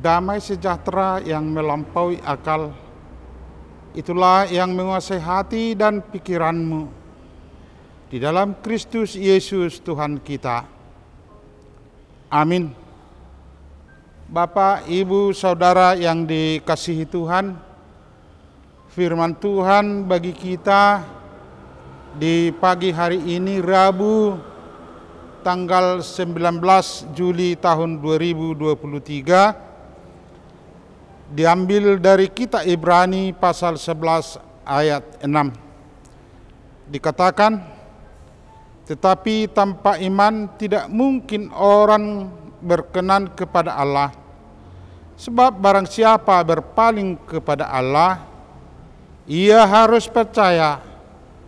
damai sejahtera yang melampaui akal. Itulah yang menguasai hati dan pikiranmu di dalam Kristus Yesus Tuhan kita. Amin. Bapak, Ibu, Saudara yang dikasihi Tuhan, firman Tuhan bagi kita di pagi hari ini Rabu tanggal 19 Juli tahun 2023 diambil dari kitab Ibrani pasal 11 ayat 6. Dikatakan, tetapi tanpa iman tidak mungkin orang berkenan kepada Allah. Sebab barang siapa berpaling kepada Allah, ia harus percaya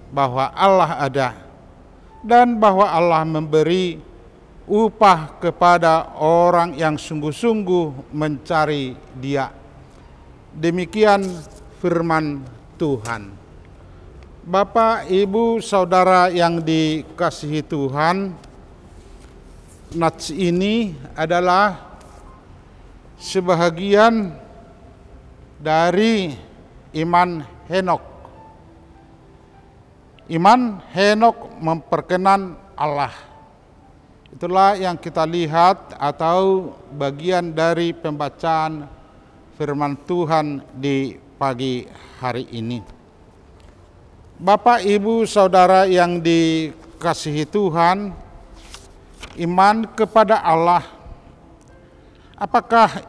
bahwa Allah ada dan bahwa Allah memberi upah kepada orang yang sungguh-sungguh mencari Dia. Demikian firman Tuhan. Bapak, Ibu, Saudara yang dikasihi Tuhan, nats ini adalah sebahagian dari iman Henokh. Iman Henokh memperkenan Allah. Itulah yang kita lihat atau bagian dari pembacaan firman Tuhan di pagi hari ini. Bapak, Ibu, Saudara yang dikasihi Tuhan, iman kepada Allah, apakah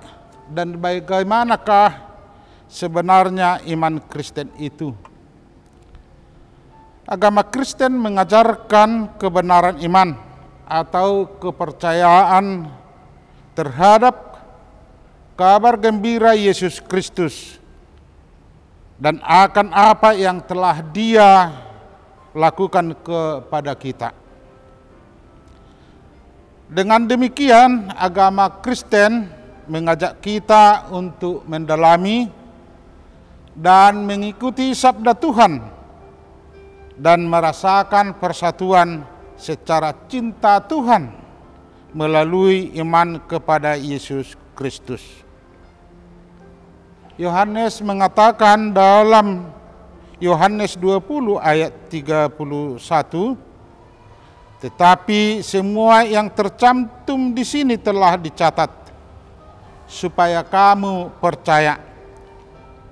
dan bagaimanakah sebenarnya iman Kristen itu? Agama Kristen mengajarkan kebenaran iman atau kepercayaan terhadap kabar gembira Yesus Kristus dan akan apa yang telah Dia lakukan kepada kita. Dengan demikian, agama Kristen mengajak kita untuk mendalami dan mengikuti sabda Tuhan dan merasakan persatuan secara cinta Tuhan melalui iman kepada Yesus Kristus. Yohanes mengatakan dalam Yohanes 20 ayat 31, tetapi semua yang tercantum di sini telah dicatat supaya kamu percaya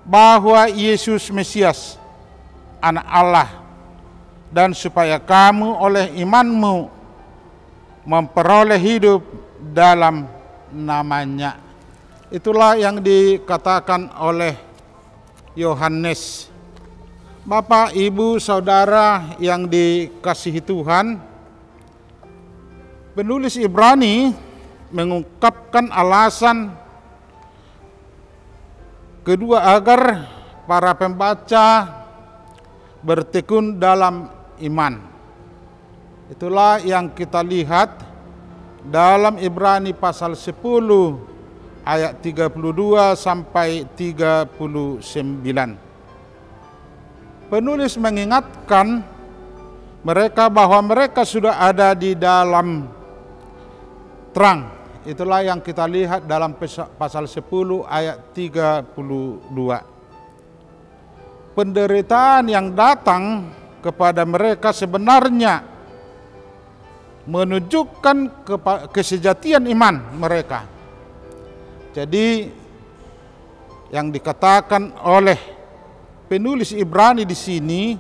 bahwa Yesus Mesias, Anak Allah, dan supaya kamu oleh imanmu memperoleh hidup dalam namanya. Itulah yang dikatakan oleh Yohanes. Bapak, Ibu, Saudara yang dikasihi Tuhan, penulis Ibrani mengungkapkan alasan kedua agar para pembaca bertekun dalam iman. Itulah yang kita lihat dalam Ibrani pasal 10 ayat 32 sampai 39. Penulis mengingatkan mereka bahwa mereka sudah ada di dalam terang. Itulah yang kita lihat dalam pasal 10 ayat 32. Penderitaan yang datang kepada mereka sebenarnya menunjukkan kesejatian iman mereka. Jadi yang dikatakan oleh penulis Ibrani di sini,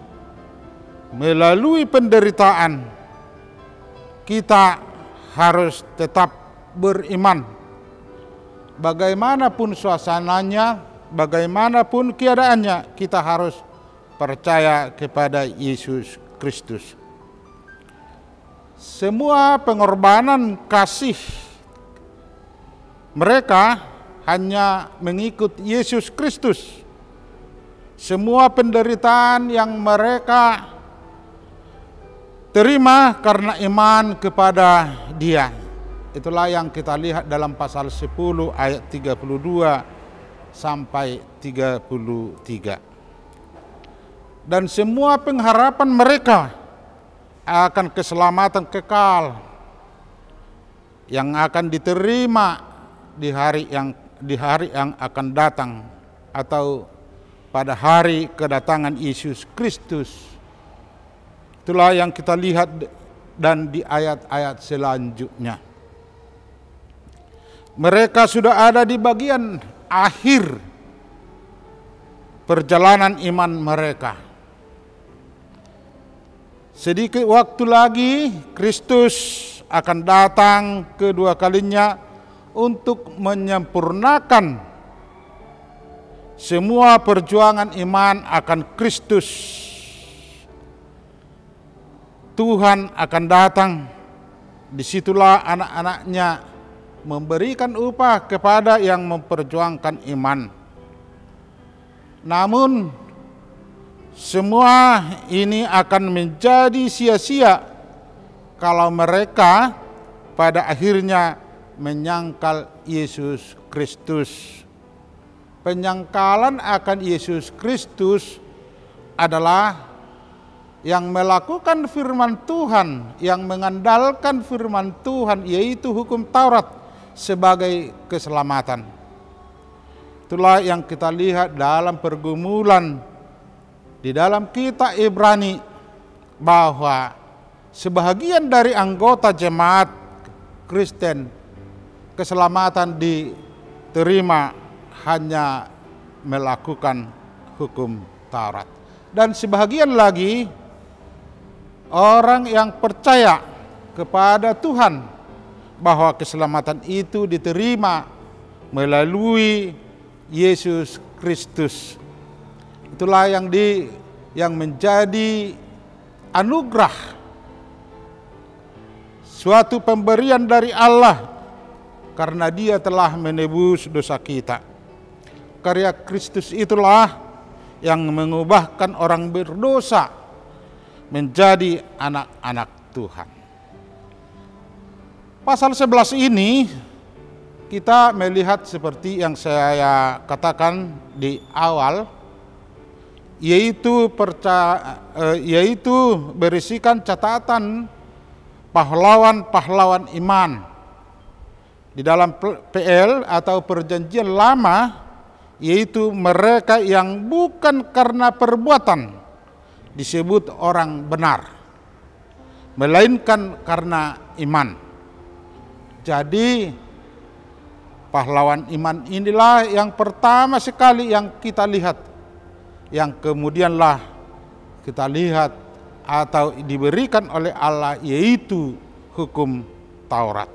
melalui penderitaan kita harus tetap beriman. Bagaimanapun suasananya, bagaimanapun keadaannya, kita harus percaya kepada Yesus Kristus. Semua pengorbanan kasih mereka hanya mengikut Yesus Kristus. Semua penderitaan yang mereka terima karena iman kepada Dia. Itulah yang kita lihat dalam pasal 10 ayat 32 sampai 33. Dan semua pengharapan mereka akan keselamatan kekal yang akan diterima di hari yang di hari yang akan datang atau pada hari kedatangan Yesus Kristus. Itulah yang kita lihat dan di ayat-ayat selanjutnya. Mereka sudah ada di bagian akhir perjalanan iman mereka. Sedikit waktu lagi Kristus akan datang kedua kalinya untuk menyempurnakan semua perjuangan iman akan Kristus. Tuhan akan datang, disitulah anak-anaknya memberikan upah kepada yang memperjuangkan iman. Namun semua ini akan menjadi sia-sia kalau mereka pada akhirnya menyangkal Yesus Kristus. Penyangkalan akan Yesus Kristus adalah yang melakukan firman Tuhan, yang mengandalkan firman Tuhan, yaitu hukum Taurat sebagai keselamatan. Itulah yang kita lihat dalam pergumulan di dalam kitab Ibrani, bahwa sebahagian dari anggota jemaat Kristen keselamatan diterima hanya melakukan hukum Taurat. Dan sebahagian lagi orang yang percaya kepada Tuhan bahwa keselamatan itu diterima melalui Yesus Kristus. Itulah yang menjadi anugerah, suatu pemberian dari Allah karena Dia telah menebus dosa kita. Karya Kristus itulah yang mengubahkan orang berdosa menjadi anak-anak Tuhan. Pasal 11 ini kita melihat seperti yang saya katakan di awal, yaitu berisikan catatan pahlawan-pahlawan iman. Di dalam PL atau Perjanjian Lama, yaitu mereka yang bukan karena perbuatan disebut orang benar, melainkan karena iman. Jadi pahlawan iman inilah yang pertama sekali yang kita lihat, yang kemudianlah kita lihat atau diberikan oleh Allah, yaitu hukum Taurat.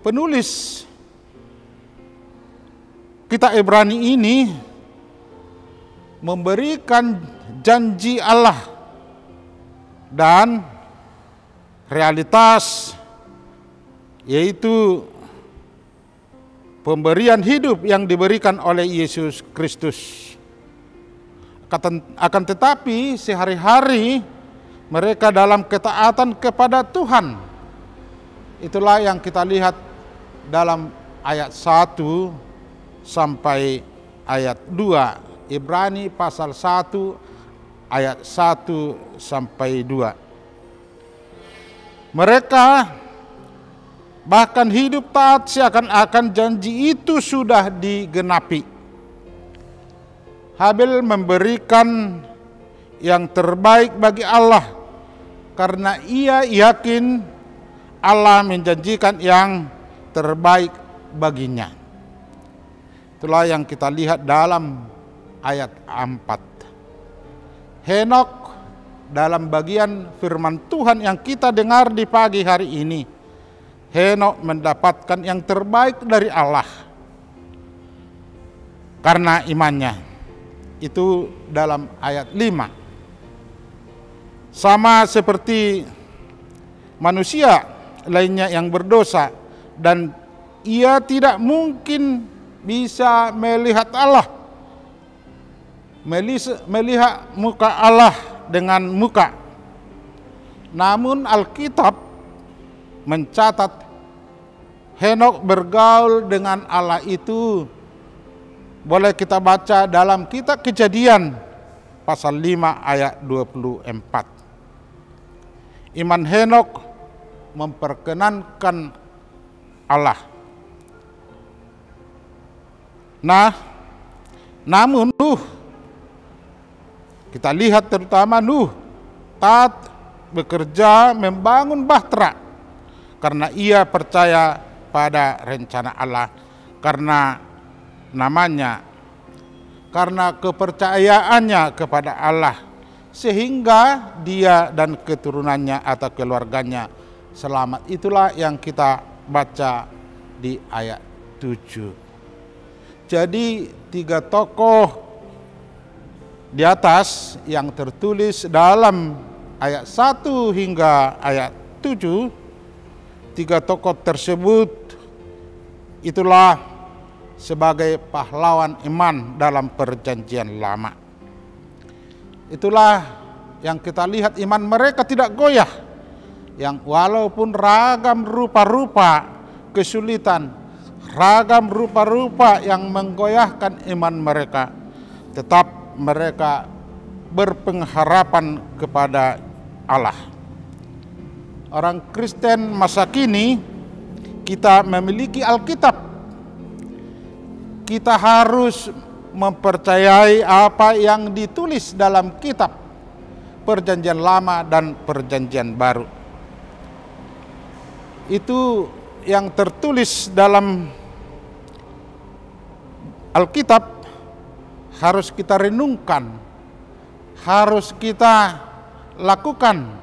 Penulis kitab Ibrani ini memberikan janji Allah dan realitas, yaitu pemberian hidup yang diberikan oleh Yesus Kristus. Akan tetapi sehari-hari mereka dalam ketaatan kepada Tuhan. Itulah yang kita lihat dalam ayat 1 sampai ayat 2. Ibrani pasal 1 ayat 1 sampai 2. Mereka bahkan hidup taat seakan-akan janji itu sudah digenapi. Habel memberikan yang terbaik bagi Allah karena ia yakin Allah menjanjikan yang terbaik baginya. Itulah yang kita lihat dalam ayat 4. Henok dalam bagian firman Tuhan yang kita dengar di pagi hari ini, Henok mendapatkan yang terbaik dari Allah karena imannya. Itu dalam ayat 5. Sama seperti manusia lainnya yang berdosa, dan ia tidak mungkin bisa melihat Allah, melihat muka Allah dengan muka. Namun Alkitab mencatat Henok bergaul dengan Allah itu. Boleh kita baca dalam kitab Kejadian pasal 5 ayat 24. Iman Henok memperkenankan Allah. Nah, namun Nuh, kita lihat terutama Nuh, taat bekerja membangun bahtera karena ia percaya pada rencana Allah, karena namanya, karena kepercayaannya kepada Allah, sehingga dia dan keturunannya atau keluarganya selamat. Itulah yang kita baca di ayat 7. Jadi 3 tokoh di atas yang tertulis dalam ayat 1 hingga ayat 7, 3 tokoh tersebut itulah sebagai pahlawan iman dalam perjanjian lama. Itulah yang kita lihat, iman mereka tidak goyah, yang walaupun ragam rupa-rupa kesulitan, ragam rupa-rupa yang menggoyahkan iman mereka, tetap mereka berpengharapan kepada Allah. Orang Kristen masa kini, kita memiliki Alkitab. Kita harus mempercayai apa yang ditulis dalam kitab Perjanjian Lama dan Perjanjian Baru. Itu yang tertulis dalam Alkitab harus kita renungkan, harus kita lakukan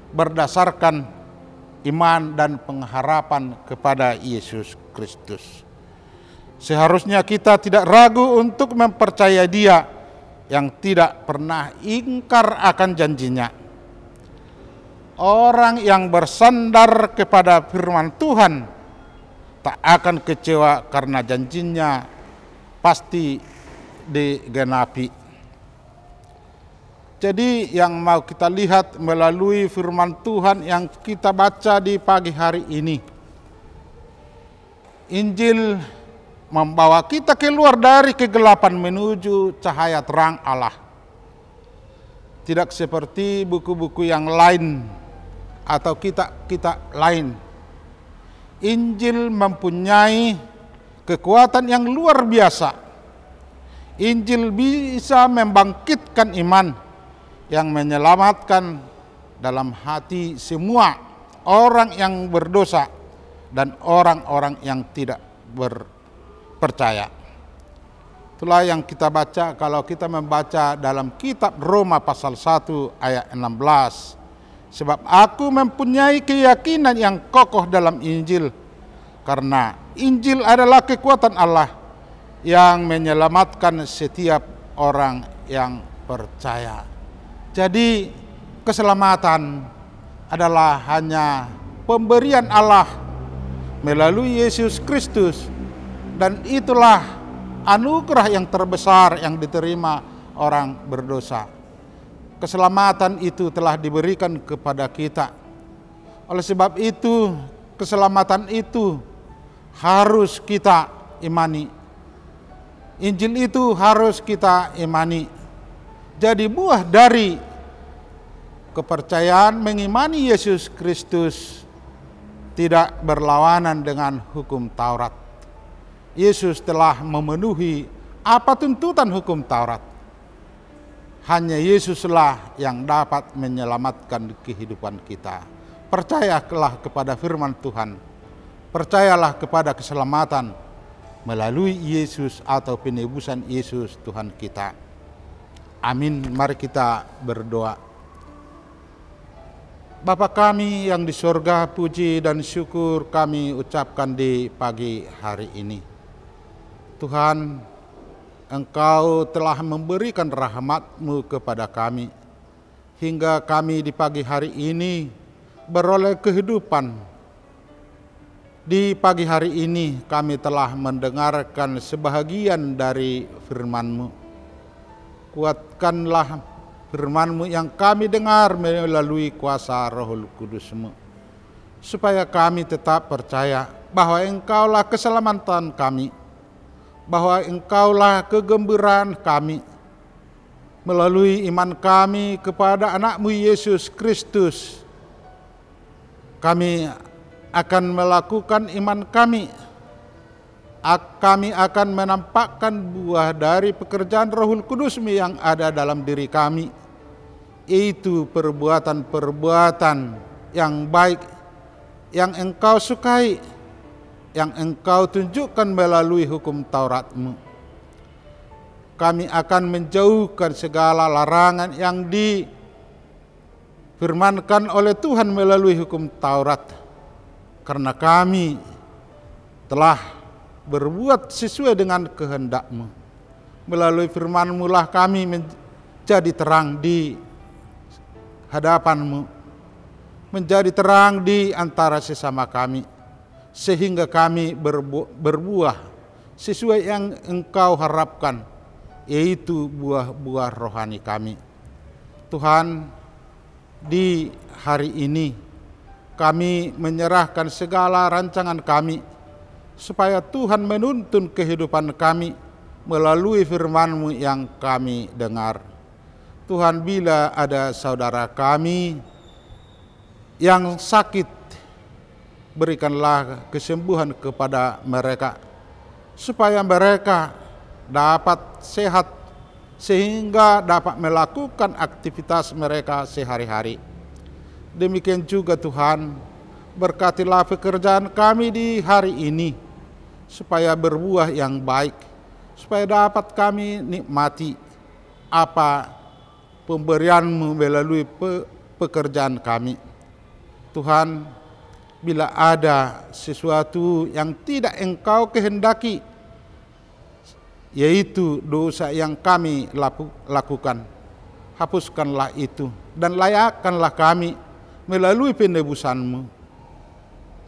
berdasarkan iman dan pengharapan kepada Yesus Kristus. Seharusnya kita tidak ragu untuk mempercayai Dia yang tidak pernah ingkar akan janjinya. Orang yang bersandar kepada firman Tuhan tak akan kecewa karena janjinya pasti digenapi. Jadi yang mau kita lihat melalui firman Tuhan yang kita baca di pagi hari ini, Injil membawa kita keluar dari kegelapan menuju cahaya terang Allah. Tidak seperti buku-buku yang lain atau kitab-kitab lain. Injil mempunyai kekuatan yang luar biasa. Injil bisa membangkitkan iman yang menyelamatkan dalam hati semua orang yang berdosa dan orang-orang yang tidak berpercaya. Itulah yang kita baca kalau kita membaca dalam kitab Roma pasal 1 ayat 16. Sebab aku mempunyai keyakinan yang kokoh dalam Injil, karena Injil adalah kekuatan Allah yang menyelamatkan setiap orang yang percaya. Jadi keselamatan adalah hanya pemberian Allah melalui Yesus Kristus, dan itulah anugerah yang terbesar yang diterima orang berdosa. Keselamatan itu telah diberikan kepada kita. Oleh sebab itu, keselamatan itu harus kita imani. Injil itu harus kita imani. Jadi buah dari kepercayaan mengimani Yesus Kristus tidak berlawanan dengan hukum Taurat. Yesus telah memenuhi apa tuntutan hukum Taurat. Hanya Yesuslah yang dapat menyelamatkan kehidupan kita. Percayalah kepada firman Tuhan. Percayalah kepada keselamatan melalui Yesus atau penebusan Yesus Tuhan kita. Amin. Mari kita berdoa. Bapa kami yang di sorga, puji dan syukur kami ucapkan di pagi hari ini. Tuhan, Engkau telah memberikan rahmat-Mu kepada kami, hingga kami di pagi hari ini beroleh kehidupan. Di pagi hari ini kami telah mendengarkan sebahagian dari firman-Mu. Kuatkanlah firman-Mu yang kami dengar melalui kuasa Roh Kudus-Mu, supaya kami tetap percaya bahwa Engkaulah keselamatan kami, bahwa Engkaulah kegembiraan kami. Melalui iman kami kepada anak-Mu Yesus Kristus, kami akan melakukan iman kami kami akan menampakkan buah dari pekerjaan Rohul Kudus-Mu yang ada dalam diri kami, yaitu perbuatan-perbuatan yang baik, yang Engkau sukai, yang Engkau tunjukkan melalui hukum Taurat-Mu. Kami akan menjauhkan segala larangan yang difirmankan oleh Tuhan melalui hukum Taurat, karena kami telah berbuat sesuai dengan kehendak-Mu. Melalui firman-Mu lah kami menjadi terang di hadapan-Mu, menjadi terang di antara sesama kami, sehingga kami berbuah sesuai yang Engkau harapkan, yaitu buah-buah rohani kami. Tuhan, di hari ini kami menyerahkan segala rancangan kami, supaya Tuhan menuntun kehidupan kami melalui firman-Mu yang kami dengar. Tuhan, bila ada saudara kami yang sakit, berikanlah kesembuhan kepada mereka, supaya mereka dapat sehat, sehingga dapat melakukan aktivitas mereka sehari-hari. Demikian juga Tuhan, berkatilah pekerjaan kami di hari ini, supaya berbuah yang baik, supaya dapat kami nikmati apa pemberian-Mu melalui pekerjaan kami. Tuhan, bila ada sesuatu yang tidak Engkau kehendaki, yaitu dosa yang kami lakukan, hapuskanlah itu dan layakkanlah kami melalui penebusan-Mu.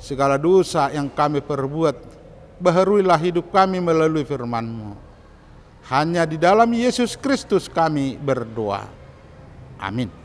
Segala dosa yang kami perbuat, baharuilah hidup kami melalui firman-Mu. Hanya di dalam Yesus Kristus kami berdoa. Amin.